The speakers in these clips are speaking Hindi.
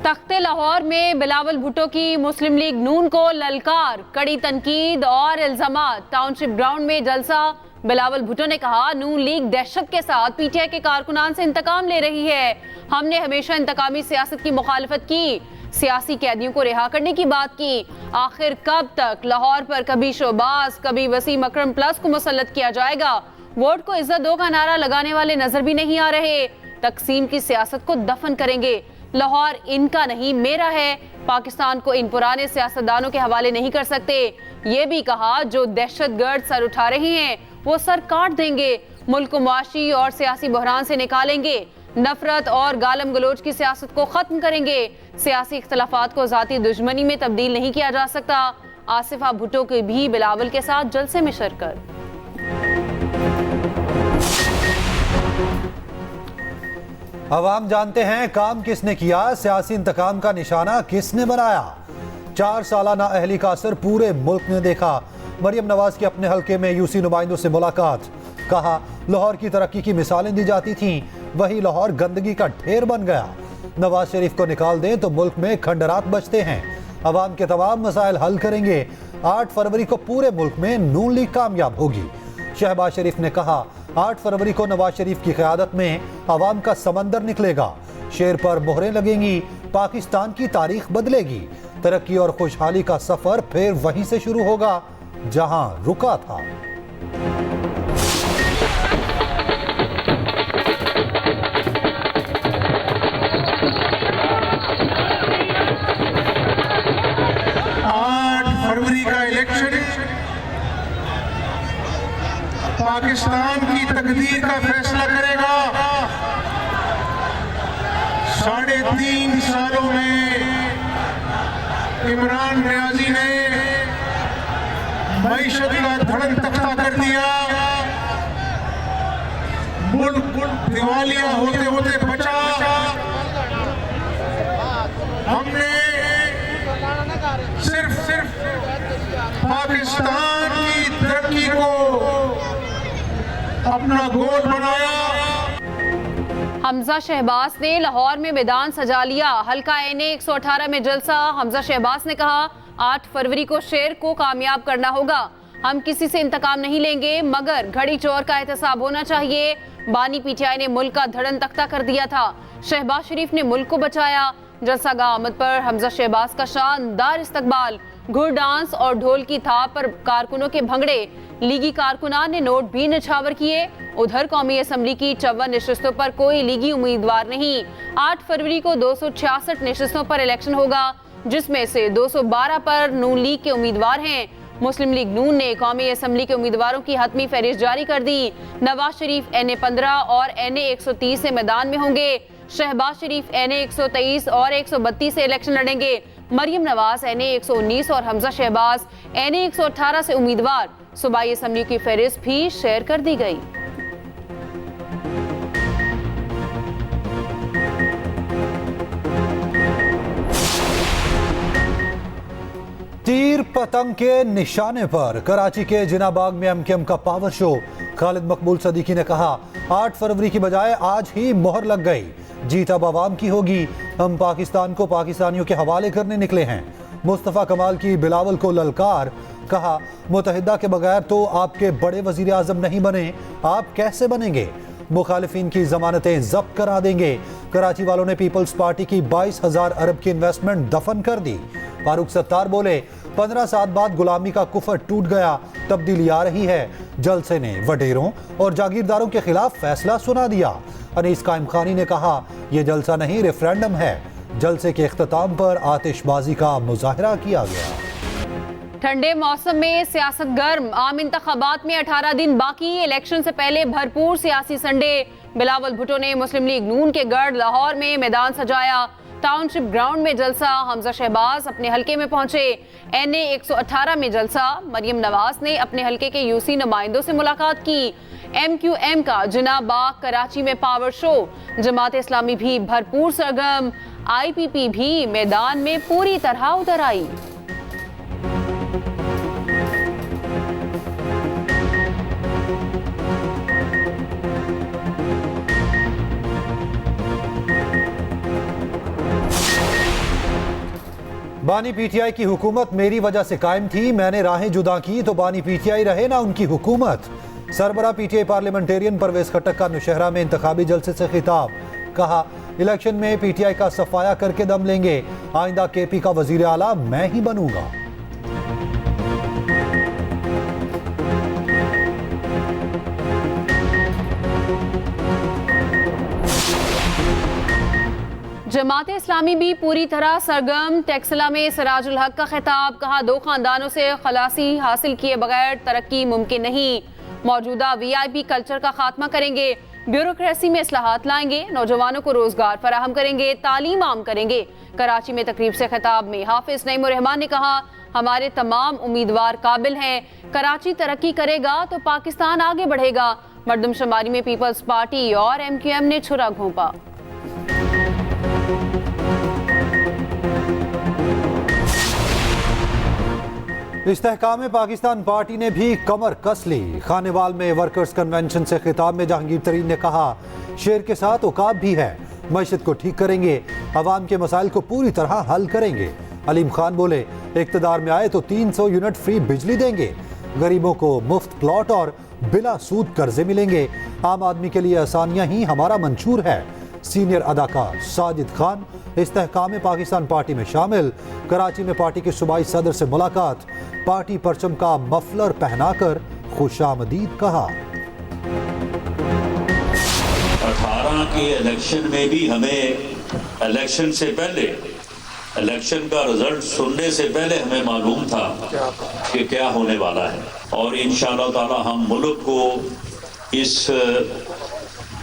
तख्ते लाहौर में बिलावल भुट्टो की मुस्लिम लीग नून को ललकार, कड़ी तनकीद और इल्जामात। टाउनशिप ग्राउंड में जलसा। बिलावल भुट्टो ने कहा, नून लीग दहशत के साथ पीटीआई के कारकुनान से इंतकाम ले रही है। हमने हमेशा इंतकामी सियासत की मुखालफत की, सियासी कैदियों को रिहा करने की बात की। आखिर कब तक लाहौर पर कभी शोबाज कभी वसीम अकरम प्लस को मुसल्लत किया जाएगा? वोट को इज्जत दो का नारा लगाने वाले नजर भी नहीं आ रहे। तकसीम की सियासत को दफन करेंगे। लाहौर इनका नहीं मेरा है। पाकिस्तान को इन पुराने सियासतदानों के हवाले नहीं कर सकते। ये भी कहा, जो दहशतगर्द सर उठा रहे हैं वो सर काट देंगे। मुल्क को मुआशी और सियासी बहरान से निकालेंगे। नफरत और गालम गलोच की सियासत को खत्म करेंगे। सियासी इख्तलाफात को जाती दुश्मनी में तब्दील नहीं किया जा सकता। आसिफा भुट्टो के भी बिलावल के साथ जलसे में शिरकत। अवाम जानते हैं काम किसने किया, सियासी इंतकाम का निशाना किसने बनाया। 4 साल नाअहली का असर पूरे मुल्क ने देखा। मरियम नवाज की अपने हल्के में यूसी नुमाइंदों से मुलाकात। कहा, लाहौर की तरक्की की मिसालें दी जाती थीं, वही लाहौर गंदगी का ढेर बन गया। नवाज शरीफ को निकाल दें तो मुल्क में खंडरात बचते हैं। अवाम के तमाम मसाइल हल करेंगे। 8 फरवरी को पूरे मुल्क में नून लीग कामयाब होगी। शहबाज शरीफ ने कहा, 8 फरवरी को नवाज शरीफ की क़यादत में अवाम का समंदर निकलेगा। शेर पर मोहरें लगेंगी। पाकिस्तान की तारीख बदलेगी। तरक्की और खुशहाली का सफर फिर वहीं से शुरू होगा जहां रुका था। पाकिस्तान की तकदीर का फैसला करेगा। 3.5 सालों में इमरान नियाजी ने मईशत का धड़न तख्ता कर दिया। मुल्क दिवालिया होते होते बचा। हमने सिर्फ पाकिस्तान की तरक्की को अपना गोल बनाया। हमजा शहबाज ने लाहौर में मैदान सजा लिया। हल्का एनए 118 में जलसा। हमजा शहबाज ने कहा, 8 फरवरी को शेर को कामयाब करना होगा। हम किसी से इंतकाम नहीं लेंगे, मगर घड़ी चोर का एहतसाब होना चाहिए। बानी पीटीआई ने मुल्क का धड़न तख्ता कर दिया था। शहबाज शरीफ ने मुल्क को बचाया। जलसागाह आमद पर हमजा शहबाज का शानदार इस्तकबाल। घुड़ डांस और ढोल की थाप पर कारकुनों के भंगड़े। लीगी कारकुनान ने नोट भी निछावर किए। उधर कौमी असम्बली की 54 नशिस्तों पर कोई लीगी उम्मीदवार नहीं। 8 फरवरी को 266 नशिस्तों पर इलेक्शन होगा, जिसमें से 212 पर नून लीग के उम्मीदवार हैं। मुस्लिम लीग नून ने कौमी असम्बली के उम्मीदवारों की हतमी फहरिस्त जारी कर दी। नवाज शरीफ एनए 15 और एनए 130 से मैदान में होंगे। शहबाज शरीफ एनए 123 और 132 से इलेक्शन लड़ेंगे। मरियम नवाज एनए 119 और हमजा शहबाज एनए 118 से उम्मीदवार। सूबाई असम्बली की फहरिस्त भी शेयर कर दी गई। तीर पतंग के निशाने पर कराची के जिनाबाग में एमकेएम का पावर शो। खालिद मकबूल सदीकी ने कहा, 8 फरवरी की बजाय आज ही मोहर लग गई। जीत अब आवाम की होगी। हम पाकिस्तान को पाकिस्तानियों के हवाले करने निकले हैं। मुस्तफ़ा कमाल की बिलावल को ललकार। कहा, मुतहिदा के बगैर तो आपके बड़े वजीर आजम नहीं बने, आप कैसे बनेंगे? मुखालिफिन की जमानतें जब्त करा देंगे। कराची वालों ने पीपल्स पार्टी की 22,000 अरब की इन्वेस्टमेंट दफन कर दी। फारूक सत्तार बोले, 15 साल बाद गुलामी का कुफर टूट गया, तब्दीली आ रही है। जलसे ने वडेरों और जागीरदारों के खिलाफ फैसला सुना दिया। अनीस कायम खानी ने कहा, यह जलसा नहीं रेफरेंडम है। जलसे के इख्तिताम पर आतिशबाजी का मुजाहरा किया गया। ठंडे मौसम में सियासत गर्म। आम इंतखाबात में 18 दिन बाकी। इलेक्शन से पहले भरपूर सियासी संडे। बिलावल भुट्टो ने मुस्लिम लीग नून के गढ़ लाहौर में मैदान सजाया। टाउनशिप ग्राउंड में जलसा। हमजा शहबाज अपने हल्के में पहुंचे। एनए 118 में जलसा। मरियम नवाज ने अपने हल्के के यूसी नुमाइंदों से मुलाकात की। एमक्यूएम का जिनाबाग कराची में पावर शो। जमात इस्लामी भी भरपूर सरगर्म। आईपीपी भी मैदान में पूरी तरह उतर आई। बानी पीटीआई की हुकूमत मेरी वजह से कायम थी, मैंने राहें जुदा की तो बानी पीटीआई रहे ना उनकी हुकूमत। सरबरा पीटीआई पार्लियामेंटेरियन परवेज खट्टक का नौशहरा में इंतखाबी जलसे से खिताब, कहा इलेक्शन में पीटीआई का सफाया करके दम लेंगे, आइंदा केपी का वजीर आला मैं ही बनूंगा। जमात इस्लामी भी पूरी तरह सरगर्म, टेक्सला में सिराजुल हक का खिताब, कहा दो खानदानों से खलासी हासिल किए बगैर तरक्की मुमकिन नहीं, मौजूदा वीआईपी कल्चर का खात्मा करेंगे, ब्यूरोक्रेसी में इस्लाहात लाएंगे, नौजवानों को रोजगार फराहम करेंगे, तालीम आम करेंगे। कराची में तकरीब से खिताब में हाफिज नईमुर रहमान ने कहा हमारे तमाम उम्मीदवार काबिल हैं, कराची तरक्की करेगा तो पाकिस्तान आगे बढ़ेगा। मरदमशुमारी में पीपल्स पार्टी और एमक्यूएम ने छुरा घोंपा। इस्तेहकाम पाकिस्तान पार्टी ने भी कमर कस ली। खानेवाल में वर्कर्स कन्वेंशन से खिताब में जहांगीर तरीन ने कहा शेर के साथ औकात भी है, मईशत को ठीक करेंगे, अवाम के मसाइल को पूरी तरह हल करेंगे। अलीम खान बोले इक्तदार में आए तो 300 यूनिट फ्री बिजली देंगे, गरीबों को मुफ्त प्लॉट और बिला सूद कर्जे मिलेंगे, आम आदमी के लिए आसानियां ही हमारा मंशूर है। सीनियर अदाकार साजिद खान इस्तेहकाम पाकिस्तान पार्टी में शामिल। कराची में पार्टी के सूबाई सदर से मुलाकात, पार्टी परचम का मफलर पहनाकर खुशामदीद कहा। 18 के इलेक्शन में भी हमें इलेक्शन से पहले, इलेक्शन का रिजल्ट सुनने से पहले हमें मालूम था कि क्या होने वाला है, और इंशाअल्लाह ताला हम मुल्क को इस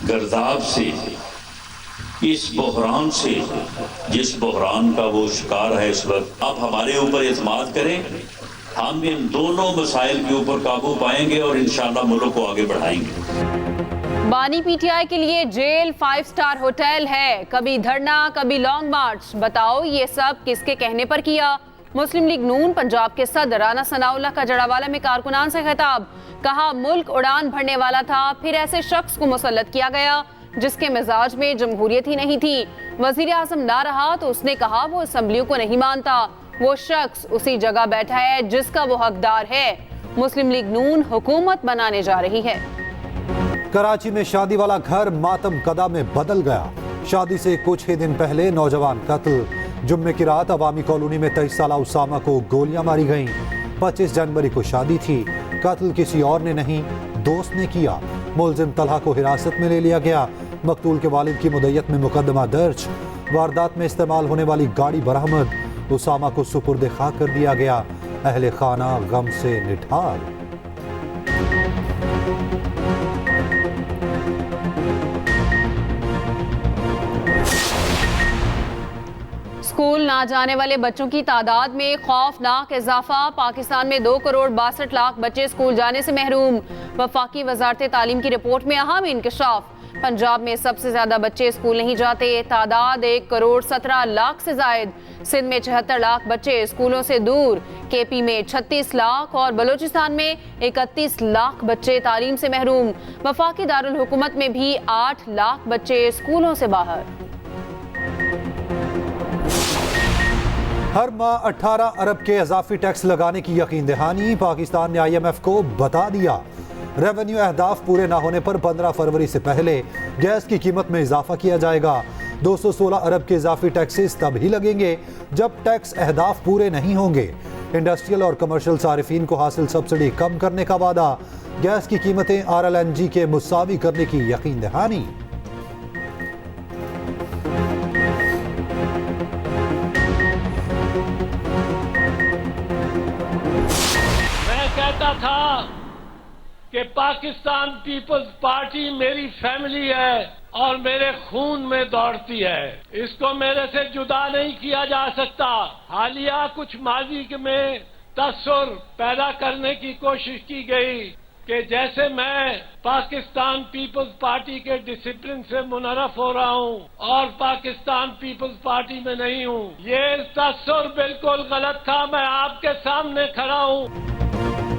गर्दाब से, इस बहरान से, जिस बहरान का वो शिकार है इस वक्त, आप हमारे ऊपर एतमाद करें, हम इन दोनों मसाइल के ऊपर काबू पाएंगे और इंशाअल्लाह मुल्क को आगे बढ़ाएंगे। बानी पीटीआई के लिए जेल 5 स्टार होटल है, कभी धरना कभी लॉन्ग मार्च, बताओ ये सब किसके कहने पर किया। मुस्लिम लीग नून पंजाब के सदर राना सनाउल्लाह का जड़ावाला में कारकुनान से खिताब, कहा मुल्क उड़ान भरने वाला था, फिर ऐसे शख्स को मुसल्लत किया गया जिसके मिजाज में जमहूरियत ही नहीं थी। वजीर आजम ना रहा तो उसने कहा वो असम्बलियों को नहीं मानता, वो शख्स उसी जगह बैठा है जिसका वो हकदार है। मुस्लिम लीग नून हुकूमत बनाने जा रही है। कराची में शादी वाला घर मातम कदा में बदल गया। शादी से कुछ ही दिन पहले नौजवान कत्ल। जुम्मे की रात अवामी कॉलोनी में 23 साला उसामा को गोलियां मारी गईं। 25 जनवरी को शादी थी, कत्ल किसी और ने नहीं, दोस्त ने किया। मुलजिम तलहा को हिरासत में ले लिया गया। मकतूल के वालिद की मुद्दत में मुकदमा दर्ज। वारदात में इस्तेमाल होने वाली गाड़ी बरामद। उसामा को सुपुर्द खाक कर दिया गया। अहले खाना गम से निठार। स्कूल ना जाने वाले बच्चों की तादाद में खौफनाक इजाफा। पाकिस्तान में 2 करोड़ 62 लाख बच्चे स्कूल जाने से महरूम। वफाकी वजारत तालीम की रिपोर्ट में अहम इंकशाफ। पंजाब में सबसे ज्यादा बच्चे स्कूल नहीं जाते, तादाद 1 करोड़ 17 लाख से जायद। सिंध में 76 लाख बच्चे स्कूलों से दूर। केपी में 36 लाख और बलूचिस्तान में 31 लाख बच्चे तालीम से महरूम। वफाकी दारुल हुकूमत में भी 8 लाख बच्चे स्कूलों से बाहर। हर माह 18 अरब के इजाफी टैक्स लगाने की यकीन दहानी। पाकिस्तान ने IMF को बता दिया। रेवेन्यू अहदाफ पूरे ना होने पर 15 फरवरी से पहले गैस की कीमत में इजाफा किया जाएगा। 216 अरब के इजाफी टैक्सेस तब ही लगेंगे जब टैक्स अहदाफ पूरे नहीं होंगे। इंडस्ट्रियल और कमर्शियल सारिफीन को हासिल सब्सिडी कम करने का वादा। गैस की कीमतें RLNG के मुसावी करने की यकीन दहानी। मैं कहता था कि पाकिस्तान पीपल्स पार्टी मेरी फैमिली है और मेरे खून में दौड़ती है, इसको मेरे से जुदा नहीं किया जा सकता। हालिया कुछ माजी में तस्सुर पैदा करने की कोशिश की गई कि जैसे मैं पाकिस्तान पीपल्स पार्टी के डिसिप्लिन से मुनरफ हो रहा हूं और पाकिस्तान पीपल्स पार्टी में नहीं हूं। ये तस्सुर बिल्कुल गलत था। मैं आपके सामने खड़ा हूं।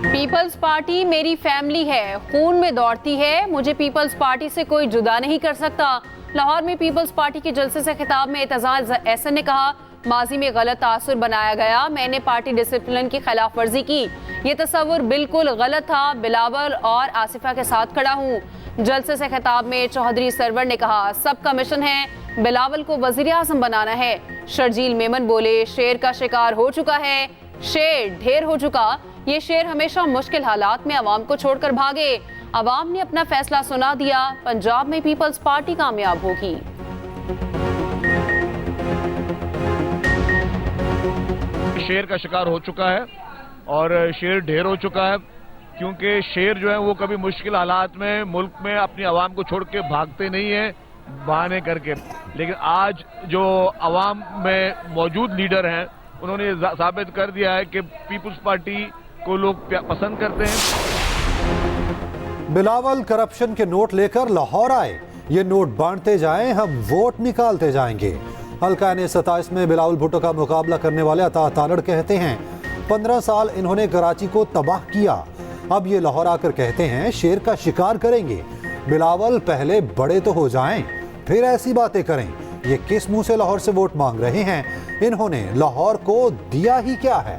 पीपल्स पार्टी मेरी फैमिली है, खून में दौड़ती है, मुझे पीपल्स पार्टी से कोई जुदा नहीं कर सकता। लाहौर में पीपल्स पार्टी के जलसे से खिताब में एतजाज एहसन ने कहा माजी में गलत तासुर बनाया गया, मैंने पार्टी डिसिप्लिन की खिलाफ वर्जी की, ये तस्वुर बिल्कुल गलत था। बिलावल और आसिफा के साथ खड़ा हूँ। जलसे से खिताब में चौधरी सरवर ने कहा, सबका मिशन है बिलावल को वजीर आजम बनाना है। शर्जील मेमन बोले, शेर का शिकार हो चुका है, शेर ढेर हो चुका। ये शेर हमेशा मुश्किल हालात में अवाम को छोड़कर भागे। अवाम ने अपना फैसला सुना दिया, पंजाब में पीपल्स पार्टी कामयाब होगी। शेर का शिकार हो चुका है और शेर ढेर हो चुका है, क्योंकि शेर जो है वो कभी मुश्किल हालात में मुल्क में अपनी आवाम को छोड़ के भागते नहीं है बहाने करके। लेकिन आज जो आवाम में मौजूद लीडर हैं उन्होंने साबित कर दिया है कि पीपल्स पार्टी को लोग पसंद करते हैं। बिलावल करप्शन के नोट लेकर लाहौर आए, ये नोट बांटते जाएं, हम वोट निकालते जाएंगे। हल्का N27 में बिलावल भुट्टो का मुकाबला करने वाले अता तारड़ कहते हैं 15 साल इन्होंने कराची को तबाह किया, अब ये लाहौर आकर कहते हैं शेर का शिकार करेंगे। बिलावल पहले बड़े तो हो जाएं, फिर ऐसी बातें करें। ये किस मुंह से लाहौर से वोट मांग रहे हैं? इन्होंने लाहौर को दिया ही क्या है?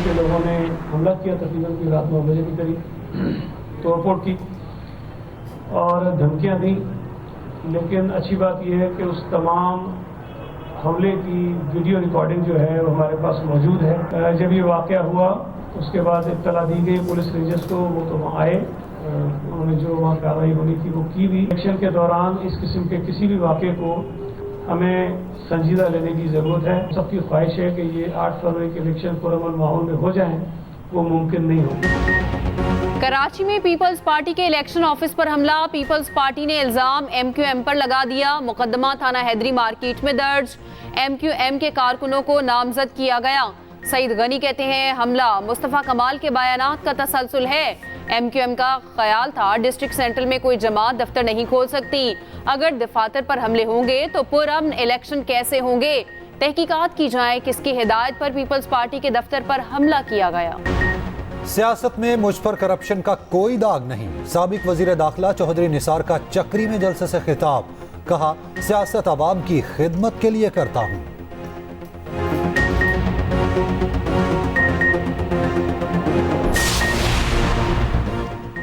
के लोगों ने हमला किया, तकरीबन की रात 9 बजे के करीब तोड़फोड़ की और धमकियां दी। लेकिन अच्छी बात यह है कि उस तमाम हमले की वीडियो रिकॉर्डिंग जो है वो हमारे पास मौजूद है। जब ये वाक़या हुआ उसके बाद इत्तला दी गई पुलिस रेंजर्स को, वो तो वहाँ आए, उन्होंने जो वहाँ कार्रवाई होनी थी वो की भी। इलेक्शन के दौरान इस किस्म के किसी भी वाक़े को हमें संजीदा लेने की ज़रूरत है। सबकी ख्वाहिश है कि ये 8 फरवरी के इलेक्शन पुरअमन माहौल में हो जाएं, वो मुमकिन नहीं हो। कराची में पीपल्स पार्टी के इलेक्शन ऑफिस पर हमला, पीपल्स पार्टी ने इल्जाम MQM पर लगा दिया। मुकदमा थाना हैदरी मार्केट में दर्ज, MQM के कारकुनों को नामजद किया गया। सईद गनी कहते हैं हमला मुस्तफ़ा कमाल के बयानात का तसलसल है। MQM का ख्याल था डिस्ट्रिक्ट सेंट्रल में कोई जमात दफ्तर नहीं खोल सकती, अगर दफातर पर हमले होंगे तो पुरअमन इलेक्शन कैसे होंगे? तहकीकात की जाए किसकी हिदायत पर पीपल्स पार्टी के दफ्तर पर हमला किया गया। सियासत में मुझ पर करप्शन का कोई दाग नहीं। साबिक वजीर दाखिला चौधरी निसार का चक्री में जलसे से खिताब, कहा सियासत आवाम की खिदमत के लिए करता हूं।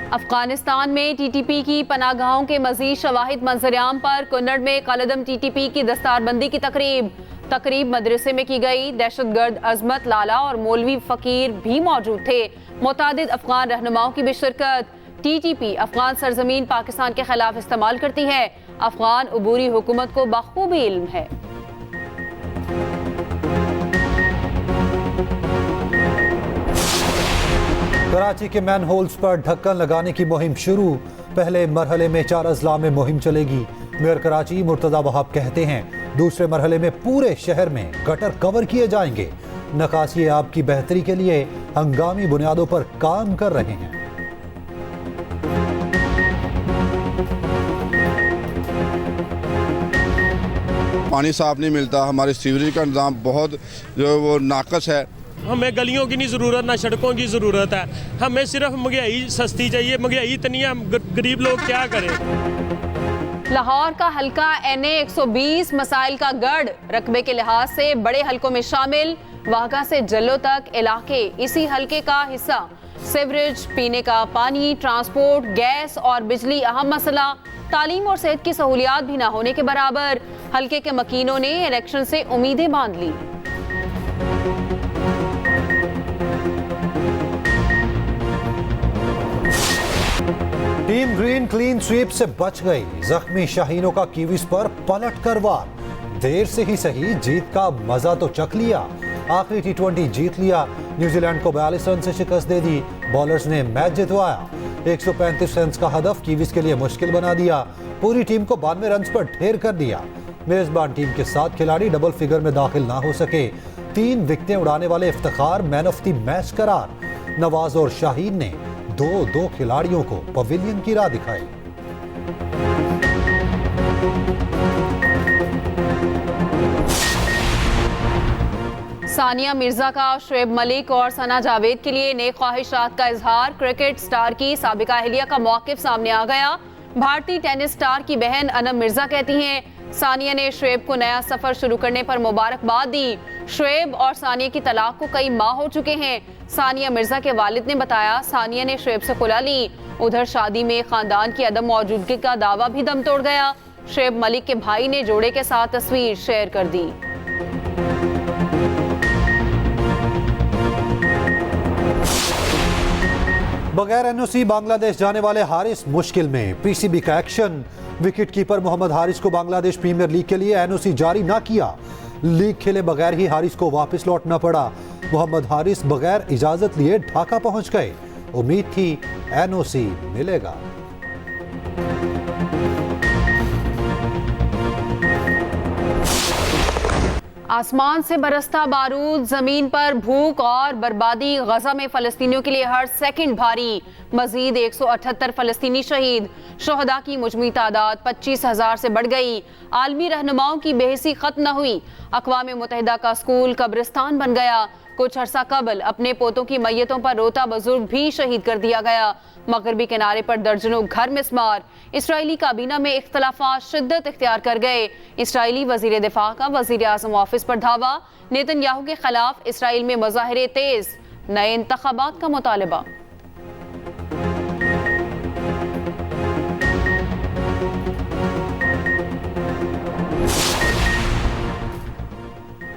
अफगानिस्तान में TTP की पनागाहों के मजीद शवाहिद मंजरियाम पर कुन्नड़ में कलदम TTP की दस्तारबंदी की तकरीब मदरसे में की गई। दहशतगर्द अजमत लाला और मौलवी फकीर भी मौजूद थे। मुतादिद अफगान रहनुमाओं की भी शिरकत। TTP अफगान सरजमीन पाकिस्तान के खिलाफ इस्तेमाल करती है, अफगान अबूरी हुकूमत को बखूबी इल्म है। कराची के मैन होल्स पर ढक्कन लगाने की मुहिम शुरू, पहले मरहले में 4 अजला में मुहिम चलेगी। मेयर कराची मुर्तजा वहाब कहते हैं दूसरे मरहले में पूरे शहर में गटर कवर किए जाएंगे। नकासी आब की बेहतरी के लिए हंगामी बुनियादों पर काम कर रहे हैं। पानी साफ नहीं मिलता, हमारे सीवरेज का इंतजाम बहुत जो वो नाकस है। हमें गलियों की नहीं ज़रूरत, ना सड़कों की ज़रूरत है, हमें सिर्फ महंगाई सस्ती चाहिए। महंगाई इतनी है, गरीब लोग क्या करें। लाहौर का हल्का NA 120 मसाइल का गढ़, रकबे के लिहाज से बड़े हल्कों में शामिल। वाघा से जल्लो तक इलाके इसी हल्के का हिस्सा। सीवरेज, पीने का पानी, ट्रांसपोर्ट, गैस और बिजली अहम मसला। तालीम और सेहत की सहूलियात भी ना होने के बराबर। हल्के के मकीनों ने इलेक्शन से उम्मीदें बांध ली। टीम ग्रीन क्लीन स्वीप से बच गई, जख्मी शाहीनों का कीवीज पर पलट कर वार। देर से ही सही जीत का मजा तो चख लिया, आखिरी T20 जीत लिया। न्यूजीलैंड को 42 रन से शिकस्त दे दी, बॉलर्स ने मैच जितवाया। 135 रन का हदफ कीवीज के लिए मुश्किल बना दिया, पूरी टीम को 92 रन पर ढेर कर दिया। मेजबान टीम के 7 खिलाड़ी डबल फिगर में दाखिल ना हो सके। 3 विकेटें उड़ाने वाले Iftikhar man of the match करार। नवाज और शाहीन ने 2 खिलाड़ियों को पवेलियन की राह दिखाई। सानिया मिर्जा का शुएब मलिक और सना जावेद के लिए नेक ख्वाहिशात का इजहार। क्रिकेट स्टार की साबिका अहलिया का मौक़िफ़ सामने आ गया। भारतीय टेनिस स्टार की बहन अनम मिर्जा कहती हैं सानिया ने शुएब को नया सफर शुरू करने पर मुबारकबाद दी। शुएब और सानिया की तलाक को कई माह हो चुके हैं। सानिया मिर्जा के वालिद ने बताया सानिया ने शुएब से खुला ली। उधर शादी में खानदान की अदम मौजूदगी का दावा भी दम तोड़ गया। शुएब मलिक के भाई ने जोड़े के साथ तस्वीर शेयर कर दी। बगैर एनओसी बांग्लादेश जाने वाले हारिस मुश्किल में। पीसीबी का action. Wicket keeper Mohammad Haris को बांग्लादेश प्रीमियर लीग के लिए एनओसी जारी ना किया। लीग खेले बगैर ही हारिस को वापस लौटना पड़ा। मोहम्मद हारिस बगैर इजाजत लिए ढाका पहुंच गए। उम्मीद थी एनओसी मिलेगा। आसमान से बरसता बारूद, जमीन पर भूख और बर्बादी। गजा में फलस्तीनियों के लिए हर सेकंड भारी। मजीद 178 फलस्तीनी शहीद। शोहदा की मुजमी तादाद 25,000 से बढ़ गई। आलमी रहनुमाओं की बेहसी खत्म न हुई। अक़वाम मुत्तहिदा का स्कूल कब्रिस्तान बन गया। कुछ अरसा कबल अपने पोतों की मैयतों पर रोता बुजुर्ग भी शहीद कर दिया गया। मगरबी किनारे पर दर्जनों घर मिस्मार। इसराइली काबीना में इख्तलाफात शिद्दत इख्तियार कर गए। इसराइली वजीर दिफा का वजीर आज़म ऑफिस पर धावा। नेतन्याहू के खिलाफ इसराइल में मुजाहरे तेज। नए इंतखाबात का मुतालबा।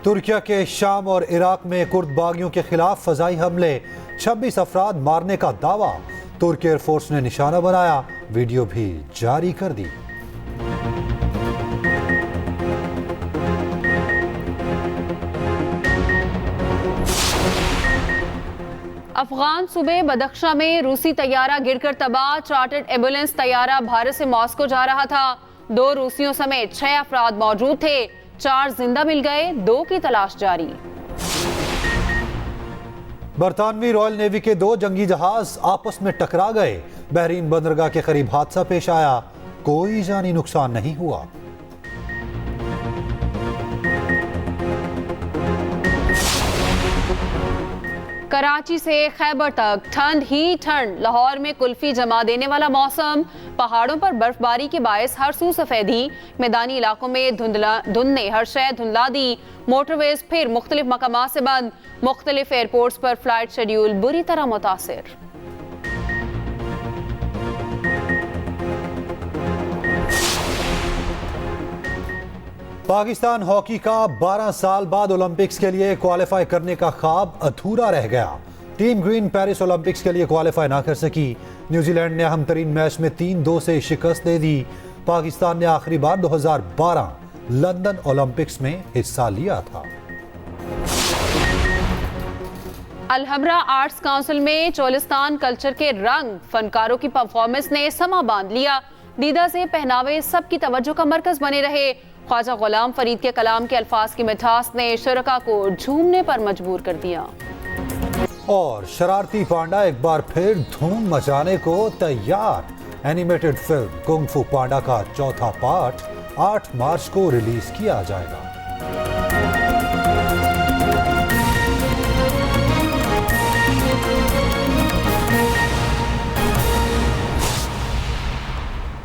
तुर्किया के शाम और इराक में कुर्द बागियों के खिलाफ फजाई हमले। 26 अफराद मारने का दावा। तुर्की एयरफोर्स ने निशाना बनाया। वीडियो भी जारी कर दी। अफगान सूबे बदख्शा में रूसी तैयारा गिरकर तबाह। चार्टर्ड एम्बुलेंस तैयारा भारत से मॉस्को जा रहा था। 2 रूसियों समेत 6 अफराद मौजूद थे। 4 जिंदा मिल गए, 2 की तलाश जारी। बरतानवी रॉयल नेवी के 2 जंगी जहाज आपस में टकरा गए। बहरीन बंदरगाह के करीब हादसा पेश आया। कोई जानी नुकसान नहीं हुआ। कराची से खैबर तक ठंड ही ठंड। लाहौर में कुल्फी जमा देने वाला मौसम। पहाड़ों पर बर्फबारी के बायस हर सू सफेदी। मैदानी इलाकों में धुंध ने हर शय धुंधला दी। मोटरवेज फिर मुख्तलिफ मकामात से बंद। मुख्तलिफ एयरपोर्ट्स पर फ्लाइट शेड्यूल बुरी तरह मुतासिर। पाकिस्तान हॉकी का 12 साल बाद ओलंपिक्स के लिए क्वालिफाई करने का ख्वाब अधूरा रह गया। टीम ग्रीन पेरिस ओलंपिक्स के लिए क्वालिफाई ना कर सकी। न्यूजीलैंड ने अहम तरीन मैच में 3-2 से शिकस्त दे दी। पाकिस्तान ने आखिरी बार 2012 लंदन ओलंपिक्स में हिस्सा लिया था। अलहमरा आर्ट्स काउंसिल में चोलिस्तान कल्चर के रंग। फनकारों की परफॉर्मेंस ने समा बांध लिया। दीदा से पहनावे सबकी तवज्जो का मरकज बने रहे। ख्वाजा गुलाम फरीद के कलाम के अल्फाज की मिठास ने शुरका को झूमने पर मजबूर कर दिया। और शरारती पांडा एक बार फिर धूम मचाने को तैयार। एनिमेटेड फिल्म कुंग फू पांडा का 4था पार्ट 8 मार्च को रिलीज किया जाएगा।